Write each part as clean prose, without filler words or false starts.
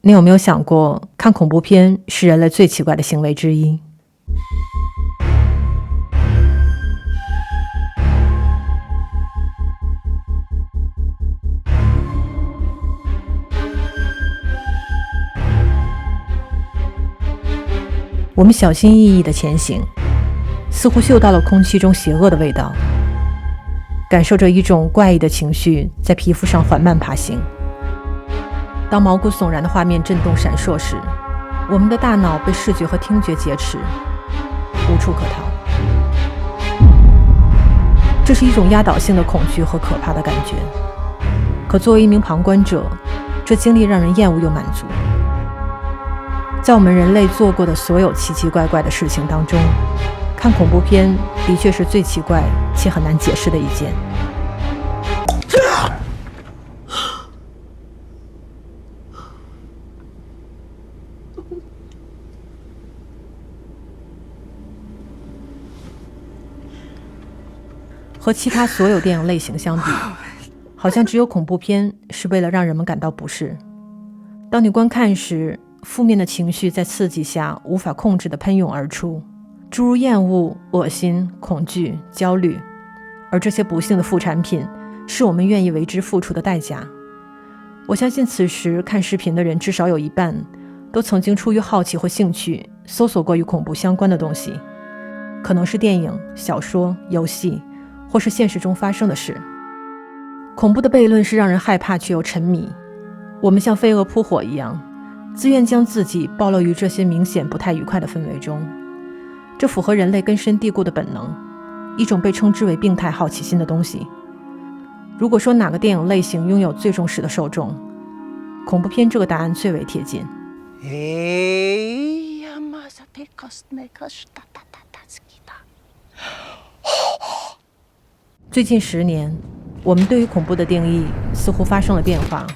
你有没有想过，看恐怖片是人类最奇怪的行为之一？我们小心翼翼地前行，似乎嗅到了空气中邪恶的味道，感受着一种怪异的情绪在皮肤上缓慢爬行。当毛骨悚然的画面震动闪烁时，我们的大脑被视觉和听觉劫持，无处可逃。这是一种压倒性的恐惧和可怕的感觉。可作为一名旁观者，这经历让人厌恶又满足。在我们人类做过的所有奇奇怪怪的事情当中，看恐怖片的确是最奇怪且很难解释的一件。和其他所有电影类型相比，好像只有恐怖片是为了让人们感到不适。当你观看时，负面的情绪在刺激下无法控制地喷涌而出，诸如厌恶、恶心、恐惧、焦虑，而这些不幸的副产品是我们愿意为之付出的代价。我相信此时看视频的人至少有一半都曾经出于好奇或兴趣搜索过与恐怖相关的东西，可能是电影、小说、游戏，或是现实中发生的事。恐怖的悖论是让人害怕却又沉迷，我们像飞蛾扑火一样，自愿将自己暴露于这些明显不太愉快的氛围中。这符合人类根深蒂固的本能，一种被称之为病态好奇心的东西。如果说哪个电影类型拥有最重视的受众，恐怖片这个答案最为贴近。最近10年，我们对于恐怖的定义似乎发生了变化。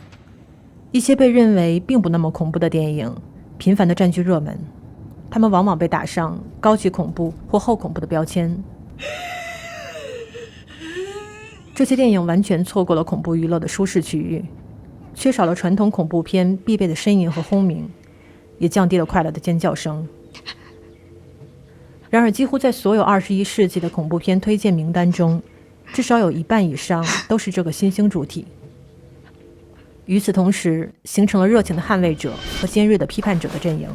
一些被认为并不那么恐怖的电影频繁地占据热门，他们往往被打上高级恐怖或后恐怖的标签。这些电影完全错过了恐怖娱乐的舒适区域，缺少了传统恐怖片必备的呻吟和轰鸣，也降低了快乐的尖叫声。然而几乎在所有21世纪的恐怖片推荐名单中，至少有一半以上都是这个新兴主体。与此同时，形成了热情的捍卫者和尖锐的批判者的阵营，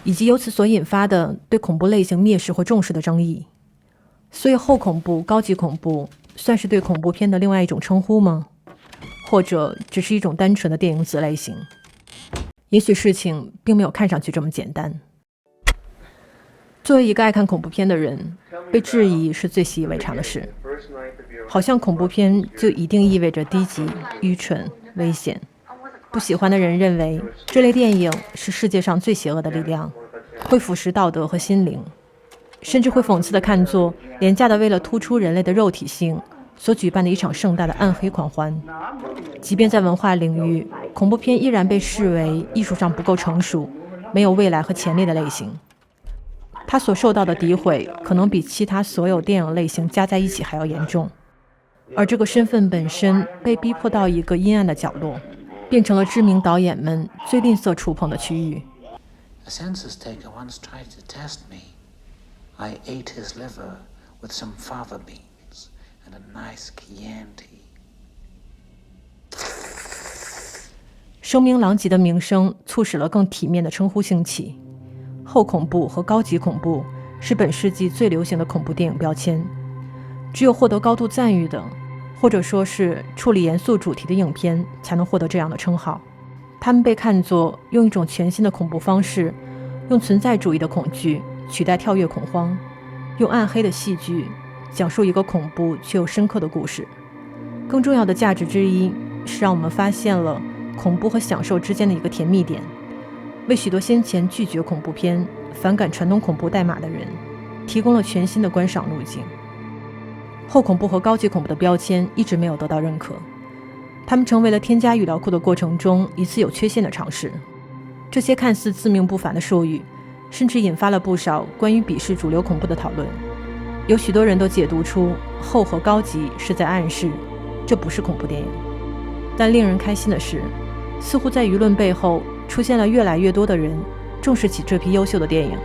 以及由此所引发的对恐怖类型蔑视或重视的争议。所以后恐怖、高级恐怖算是对恐怖片的另外一种称呼吗？或者只是一种单纯的电影子类型？也许事情并没有看上去这么简单。作为一个爱看恐怖片的人，被质疑是最习以为常的事，好像恐怖片就一定意味着低级、愚蠢、危险。不喜欢的人认为这类电影是世界上最邪恶的力量，会腐蚀道德和心灵，甚至会讽刺地看作廉价的为了突出人类的肉体性所举办的一场盛大的暗黑狂欢。即便在文化领域，恐怖片依然被视为艺术上不够成熟、没有未来和潜力的类型。它所受到的诋毁可能比其他所有电影类型加在一起还要严重，而这个身份本身被逼迫到一个阴暗的角落，变成了知名导演们最吝啬触碰的区域。A census taker once tried to test me. I ate his liver with some fava beans and a nice Chianti. 声名狼藉的名声促使了更体面的称呼兴起。后恐怖和高级恐怖是本世纪最流行的恐怖电影标签，只有获得高度赞誉的，或者说是处理严肃主题的影片才能获得这样的称号。他们被看作用一种全新的恐怖方式，用存在主义的恐惧取代跳跃恐慌，用暗黑的戏剧讲述一个恐怖却又深刻的故事。更重要的价值之一是让我们发现了恐怖和享受之间的一个甜蜜点，为许多先前拒绝恐怖片、反感传统恐怖代码的人提供了全新的观赏路径。后恐怖和高级恐怖的标签一直没有得到认可，他们成为了添加语料库的过程中一次有缺陷的尝试。这些看似自命不凡的术语甚至引发了不少关于鄙视主流恐怖的讨论。有许多人都解读出后和高级是在暗示这不是恐怖电影。但令人开心的是，似乎在舆论背后出现了越来越多的人重视起这批优秀的电影，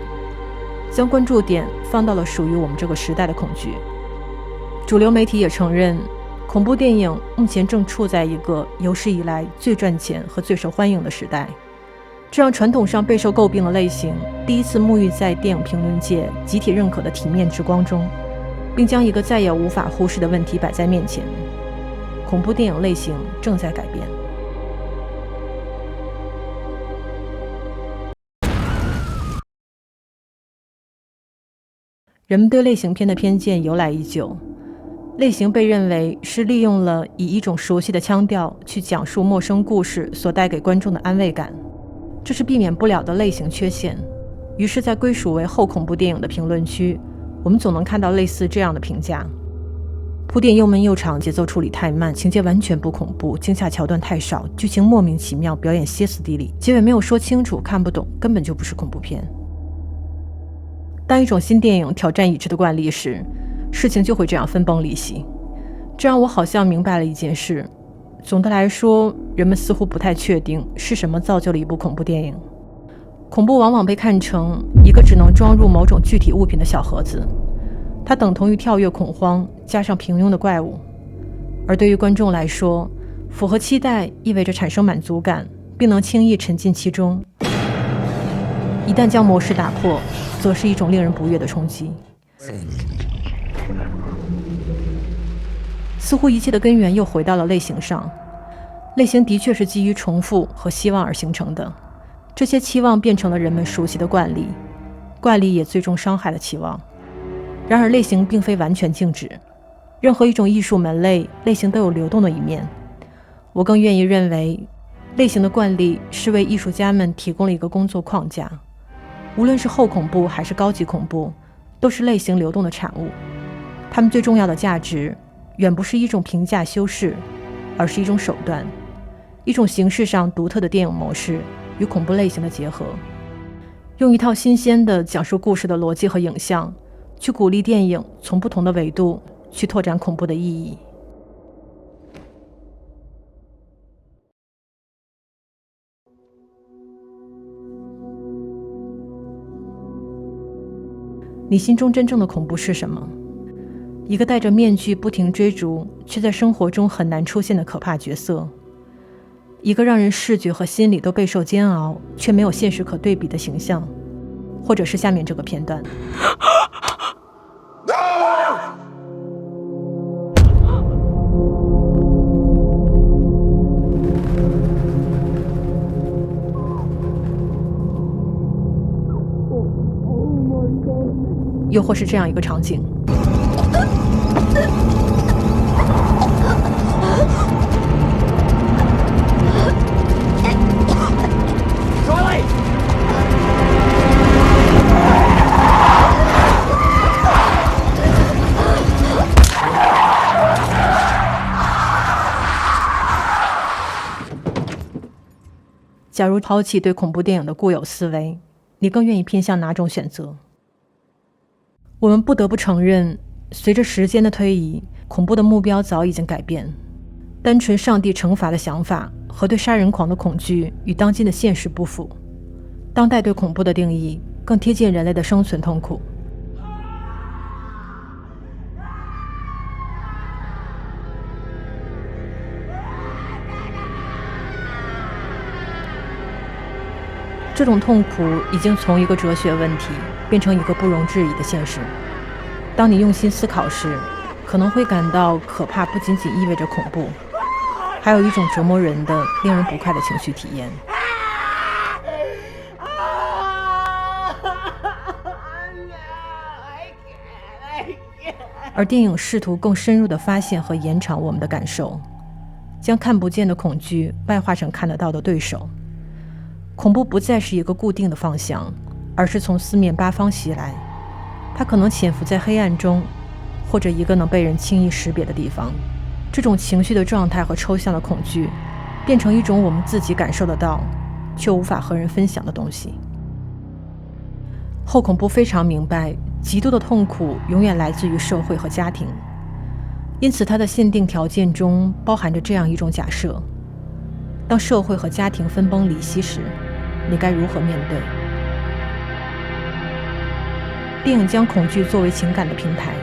将关注点放到了属于我们这个时代的恐惧。主流媒体也承认，恐怖电影目前正处在一个有史以来最赚钱和最受欢迎的时代，这让传统上备受诟病的类型第一次沐浴在电影评论界集体认可的体面之光中，并将一个再也无法忽视的问题摆在面前：恐怖电影类型正在改变。人们对类型片的偏见由来已久，类型被认为是利用了以一种熟悉的腔调去讲述陌生故事所带给观众的安慰感，这是避免不了的类型缺陷。于是在归属为后恐怖电影的评论区，我们总能看到类似这样的评价：铺垫又闷又长，节奏处理太慢，情节完全不恐怖，惊吓桥段太少，剧情莫名其妙，表演歇斯底里，结尾没有说清楚，看不懂，根本就不是恐怖片。当一种新电影挑战已知的惯例时，事情就会这样分崩离析。这让我好像明白了一件事：总的来说，人们似乎不太确定是什么造就了一部恐怖电影。恐怖往往被看成一个只能装入某种具体物品的小盒子，它等同于跳跃恐慌加上平庸的怪物。而对于观众来说，符合期待意味着产生满足感，并能轻易沉浸其中。一旦将模式打破，则是一种令人不悦的冲击。似乎一切的根源又回到了类型上，类型的确是基于重复和希望而形成的，这些期望变成了人们熟悉的惯例，惯例也最终伤害了期望。然而类型并非完全静止，任何一种艺术门类，类型都有流动的一面。我更愿意认为，类型的惯例是为艺术家们提供了一个工作框架，无论是后恐怖还是高级恐怖，都是类型流动的产物。它们最重要的价值远不是一种评价修饰，而是一种手段，一种形式上独特的电影模式与恐怖类型的结合，用一套新鲜的讲述故事的逻辑和影像，去鼓励电影从不同的维度去拓展恐怖的意义。你心中真正的恐怖是什么？一个戴着面具不停追逐却在生活中很难出现的可怕角色，一个让人视觉和心理都备受煎熬却没有现实可对比的形象，或者是下面这个片段。又或是这样一个场景。假如抛弃对恐怖电影的固有思维，你更愿意偏向哪种选择？我们不得不承认，随着时间的推移，恐怖的目标早已经改变。单纯上帝惩罚的想法和对杀人狂的恐惧与当今的现实不符。当代对恐怖的定义更贴近人类的生存痛苦。这种痛苦已经从一个哲学问题变成一个不容置疑的现实。当你用心思考时，可能会感到可怕不仅仅意味着恐怖，还有一种折磨人的令人不快的情绪体验。而电影试图更深入地发现和延长我们的感受，将看不见的恐惧外化成看得到的对手。恐怖不再是一个固定的方向，而是从四面八方袭来。它可能潜伏在黑暗中，或者一个能被人轻易识别的地方。这种情绪的状态和抽象的恐惧，变成一种我们自己感受得到，却无法和人分享的东西。后恐怖非常明白，极度的痛苦永远来自于社会和家庭，因此它的限定条件中包含着这样一种假设：当社会和家庭分崩离析时，你该如何面对？电影将恐惧作为情感的平台，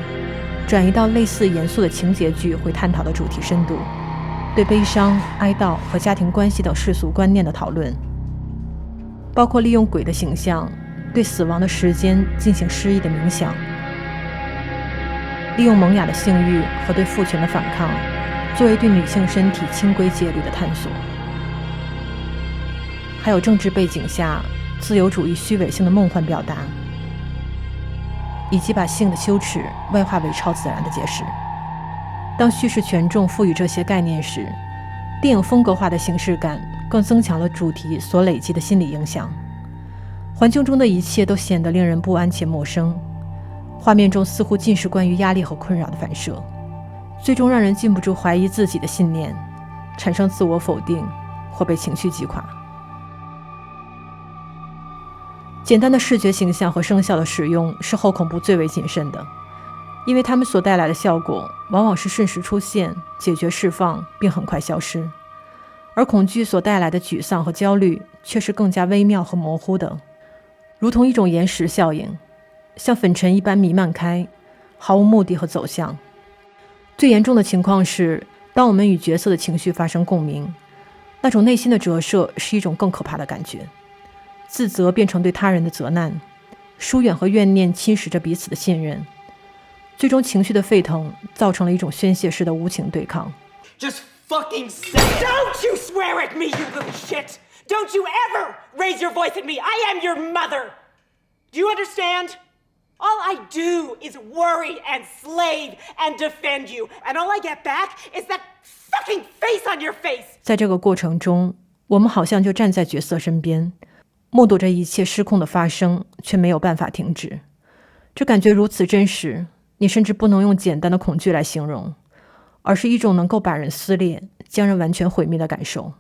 转移到类似严肃的情节剧会探讨的主题深度，对悲伤、哀悼和家庭关系等世俗观念的讨论，包括利用鬼的形象对死亡的时间进行诗意的冥想，利用萌芽的性欲和对父权的反抗作为对女性身体清规戒律的探索，还有政治背景下自由主义虚伪性的梦幻表达，以及把性的羞耻外化为超自然的解释。当叙事权重赋予这些概念时，电影风格化的形式感更增强了主题所累积的心理影响。环境中的一切都显得令人不安且陌生，画面中似乎尽是关于压力和困扰的反射，最终让人禁不住怀疑自己的信念，产生自我否定或被情绪击垮。简单的视觉形象和声效的使用是后恐怖最为谨慎的，因为它们所带来的效果往往是瞬时出现、解决释放并很快消失，而恐惧所带来的沮丧和焦虑却是更加微妙和模糊的，如同一种岩石效应，像粉尘一般弥漫开，毫无目的和走向。最严重的情况是，当我们与角色的情绪发生共鸣，那种内心的折射是一种更可怕的感觉，自责变成对他人的责难，疏远和怨念侵蚀着彼此的信任，最终情绪的沸腾造成了一种宣泄式的无情对抗。 Just fucking say it! Don't you swear at me, you little shit! Don't you ever raise your voice at me! I am your mother! Do you understand? All I do is worry and slave and defend you, and all I get back is that fucking face on your face! 在这个过程中，我们好像就站在角色身边，目睹着一切失控的发生，却没有办法停止。这感觉如此真实，你甚至不能用简单的恐惧来形容，而是一种能够把人撕裂、将人完全毁灭的感受。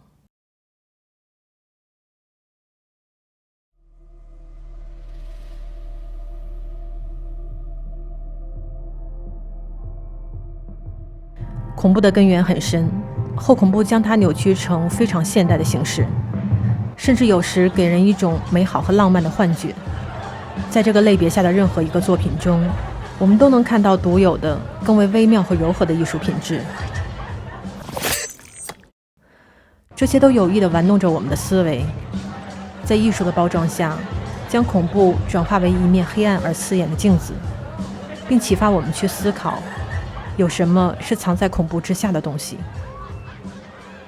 恐怖的根源很深，后恐怖将它扭曲成非常现代的形式，甚至有时给人一种美好和浪漫的幻觉。在这个类别下的任何一个作品中，我们都能看到独有的、更为微妙和柔和的艺术品质。这些都有意地玩弄着我们的思维，在艺术的包装下，将恐怖转化为一面黑暗而刺眼的镜子，并启发我们去思考，有什么是藏在恐怖之下的东西。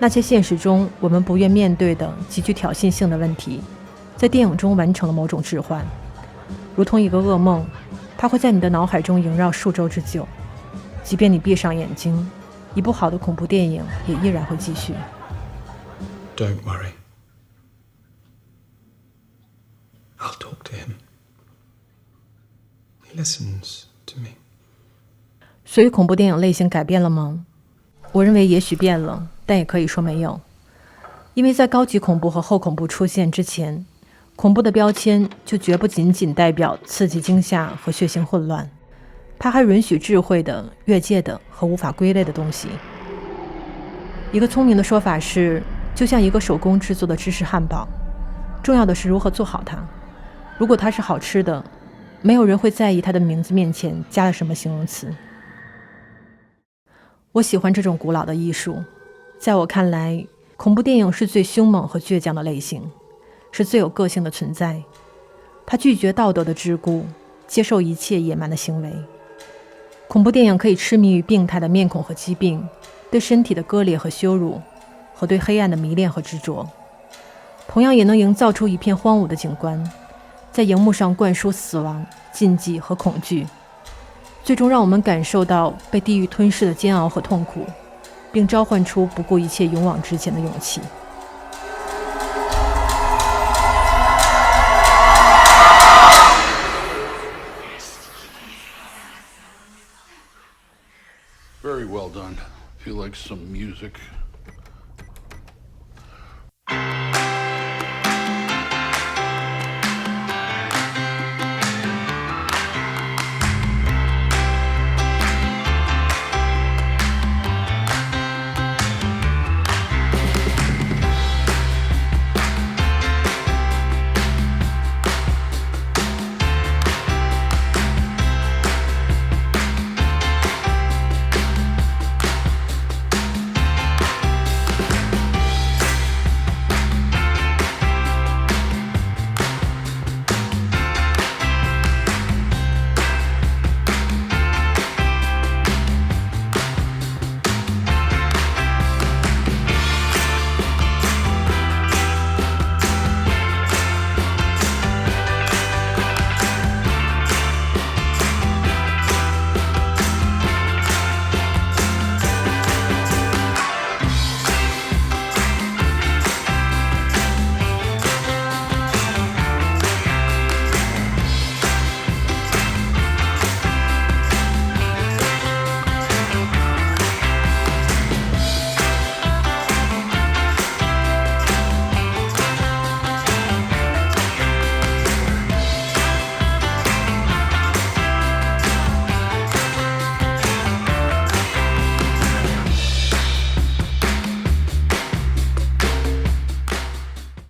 那些现实中我们不愿面对的极具挑衅性的问题，在电影中完成了某种置换，如同一个噩梦，它会在你的脑海中萦绕数周之久，即便你闭上眼睛，一部好的恐怖电影也依然会继续。 Don't worry. I'll talk to him. He listens to me. 所以恐怖电影类型改变了吗？我认为也许变了，但也可以说没有。因为在高级恐怖和后恐怖出现之前，恐怖的标签就绝不仅仅代表刺激、惊吓和血腥混乱，它还允许智慧的、越界的和无法归类的东西。一个聪明的说法是，就像一个手工制作的芝士汉堡，重要的是如何做好它。如果它是好吃的，没有人会在意它的名字面前加了什么形容词。我喜欢这种古老的艺术，在我看来，恐怖电影是最凶猛和倔强的类型，是最有个性的存在。它拒绝道德的桎梏，接受一切野蛮的行为。恐怖电影可以痴迷于病态的面孔和疾病，对身体的割裂和羞辱，和对黑暗的迷恋和执着。同样也能营造出一片荒芜的景观，在荧幕上灌输死亡、禁忌和恐惧，最终让我们感受到被地狱吞噬的煎熬和痛苦，并召唤出不顾一切勇往直前的勇气。Very well done. Feel like some music.